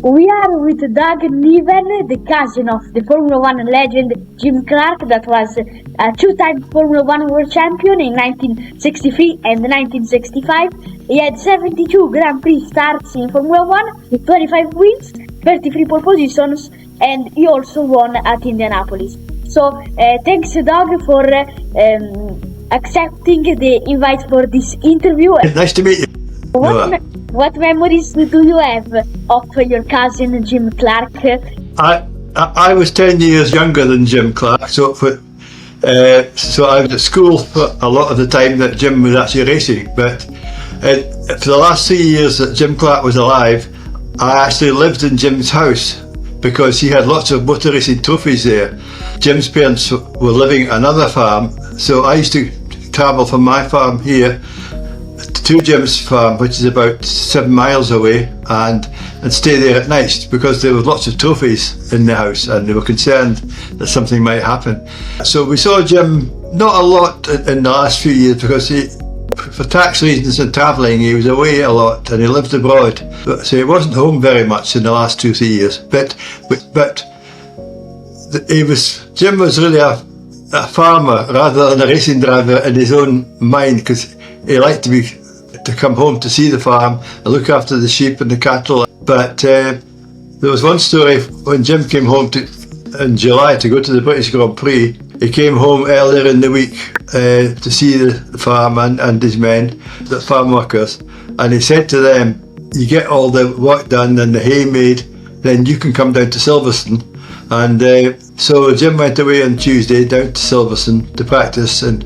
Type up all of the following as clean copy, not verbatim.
We are with Doug Niven, the cousin of the Formula One legend Jim Clark, that was a two-time Formula One world champion in 1963 and 1965. He had 72 Grand Prix starts in Formula One, 25 wins, 33 pole positions, and he also won at Indianapolis. So thanks Doug for accepting the invite for this interview. Nice to meet you. What memories do you have of your cousin Jim Clark? I was 10 years younger than Jim Clark, so I was at school for a lot of the time that Jim was actually racing. But for the last 3 years that Jim Clark was alive, I actually lived in Jim's house because he had lots of motor racing trophies there. Jim's parents were living at another farm, so I used to travel from my farm here to Jim's farm, which is about 7 miles away, and stay there at night because there were lots of trophies in the house and they were concerned that something might happen. So we saw Jim not a lot in the last few years because for tax reasons and travelling, he was away a lot and he lived abroad. So he wasn't home very much in the last 2-3 years. But Jim was really a farmer rather than a racing driver in his own mind, because he liked to come home to see the farm and look after the sheep and the cattle. But there was one story when Jim came home in July to go to the British Grand Prix. He came home earlier in the week to see the farm and his men, the farm workers, and he said to them, "You get all the work done and the hay made, then you can come down to Silverstone." And so Jim went away on Tuesday down to Silverstone to practice, and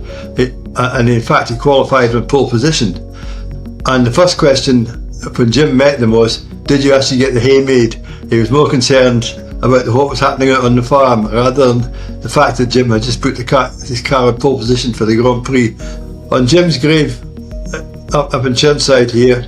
in fact he qualified in pole position. And the first question when Jim met them was, "Did you actually get the hay made?" He was more concerned about what was happening out on the farm rather than the fact that Jim had just put his car in pole position for the Grand Prix. On Jim's grave up in Chirnside here,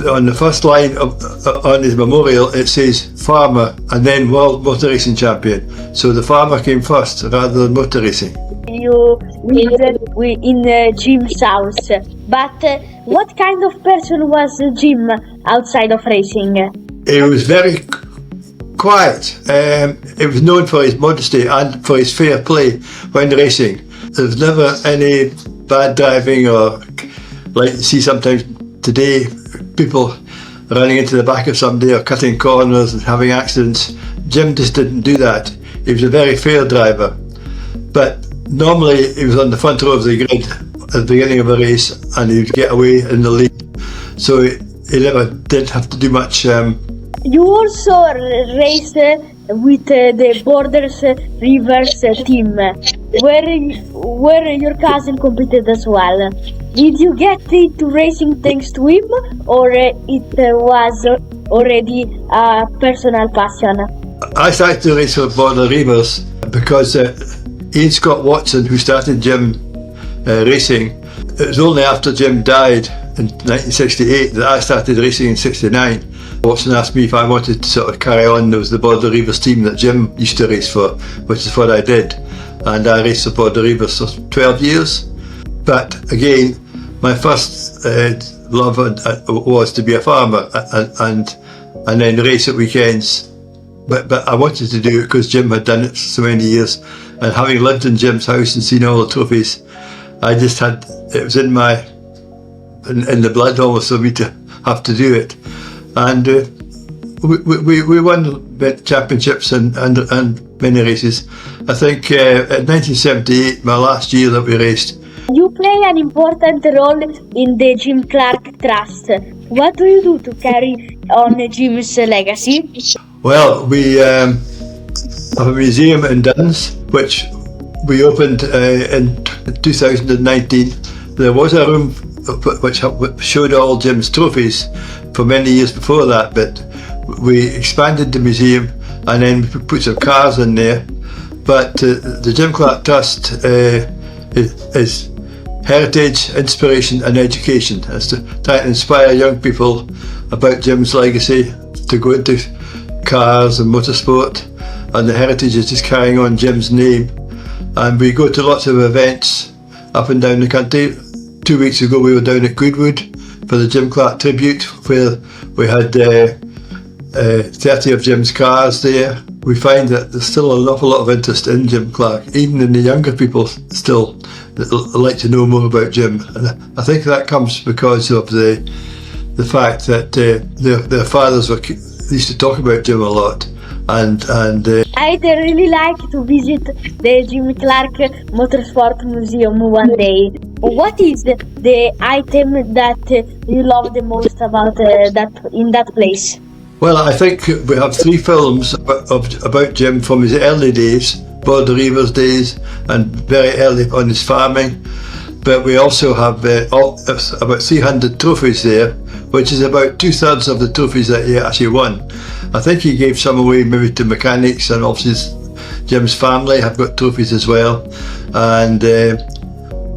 on the first line on his memorial, it says farmer and then world motor racing champion. So the farmer came first rather than motor racing. You lived in Jim's house, but what kind of person was Jim outside of racing? He was very quiet. He was known for his modesty and for his fair play when racing. There was never any bad driving, or like you see sometimes today, people running into the back of somebody or cutting corners and having accidents. Jim just didn't do that. He was a very fair driver. But normally he was on the front row of the grid at the beginning of a race and he would get away in the lead. So he never did have to do much. You also raced with the Borders Rivers team, where your cousin competed as well. Did you get into racing thanks to him, or it was already a personal passion? I started to race for Border Rivers because Ian Scott Watson, who started Jim racing, it was only after Jim died in 1968 that I started racing in '69. Watson asked me if I wanted to sort of carry on. There was the Border Rivers team that Jim used to race for, which is what I did. And I raced for Border Rivers for 12 years. But again, my first love was to be a farmer and then race at weekends. But I wanted to do it because Jim had done it for so many years. And having lived in Jim's house and seen all the trophies, I just had, it was in the blood almost for me to have to do it. And we won championships and many races. I think in 1978, my last year that we raced. You play an important role in the Jim Clark Trust. What do you do to carry on Jim's legacy? Well, we have a museum in Duns, which we opened in 2019. There was a room which showed all Jim's trophies for many years before that, but we expanded the museum and then we put some cars in there. But the Jim Clark Trust is heritage, inspiration and education. It's to try to inspire young people about Jim's legacy, to go into cars and motorsport, and the heritage is just carrying on Jim's name. And we go to lots of events up and down the country. 2 weeks ago we were down at Goodwood for the Jim Clark tribute, where we had 30 of Jim's cars there. We find that there's still an awful lot of interest in Jim Clark, even in the younger people still that like to know more about Jim. And I think that comes because of the fact that their fathers used to talk about Jim a lot. And I'd really like to visit the Jim Clark Motorsport Museum one day. What is the item that you love the most about that place? Well, I think we have 3 films about Jim from his early days, Border Reivers days, and very early on his farming. But we also have about 300 trophies there, which is about 2/3 of the trophies that he actually won. I think he gave some away maybe to mechanics, and obviously Jim's family have got trophies as well. And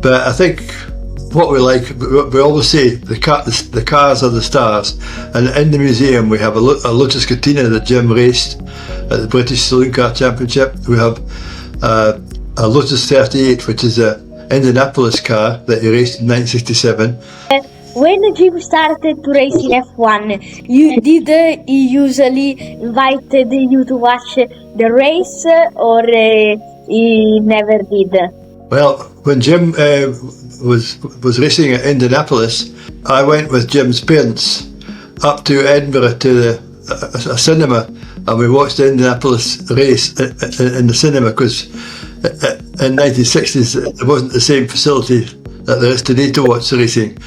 but I think what we like, we always say the cars are the stars, and in the museum we have a Lotus Cortina that Jim raced at the British Saloon Car Championship. We have a Lotus 38, which is a Indianapolis car that he raced in 1967. When Jim started to race in F1, did he usually invite you to watch the race, or he never did? Well, when Jim was racing at Indianapolis, I went with Jim's parents up to Edinburgh to a cinema, and we watched the Indianapolis race in the cinema, because in 1960s there wasn't the same facility that there is today to watch the racing.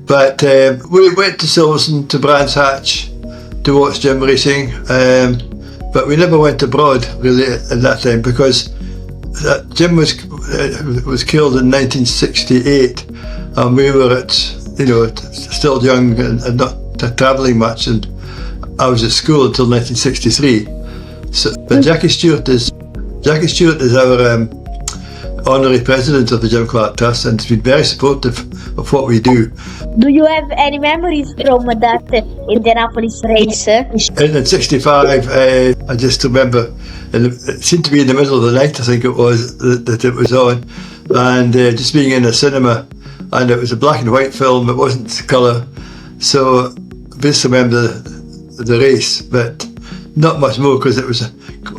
But we went to Silverstone, to Brands Hatch to watch Jim racing, but we never went abroad really at that time, because Jim was killed in 1968, and we were still young and not travelling much, and I was at school until 1963. So, but Jackie Stewart is our honorary president of the Jim Clark Trust, and has been very supportive of what we do. Do you have any memories from that Indianapolis race? In 65, I just remember, it seemed to be in the middle of the night, I think it was, that it was on, and just being in a cinema, and it was a black and white film, it wasn't colour, so I just remember the race, but not much more, because it was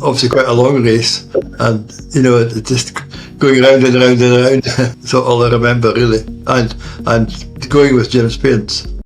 obviously quite a long race, and just going round and round and round. That's all I remember really, and going with Jim's parents.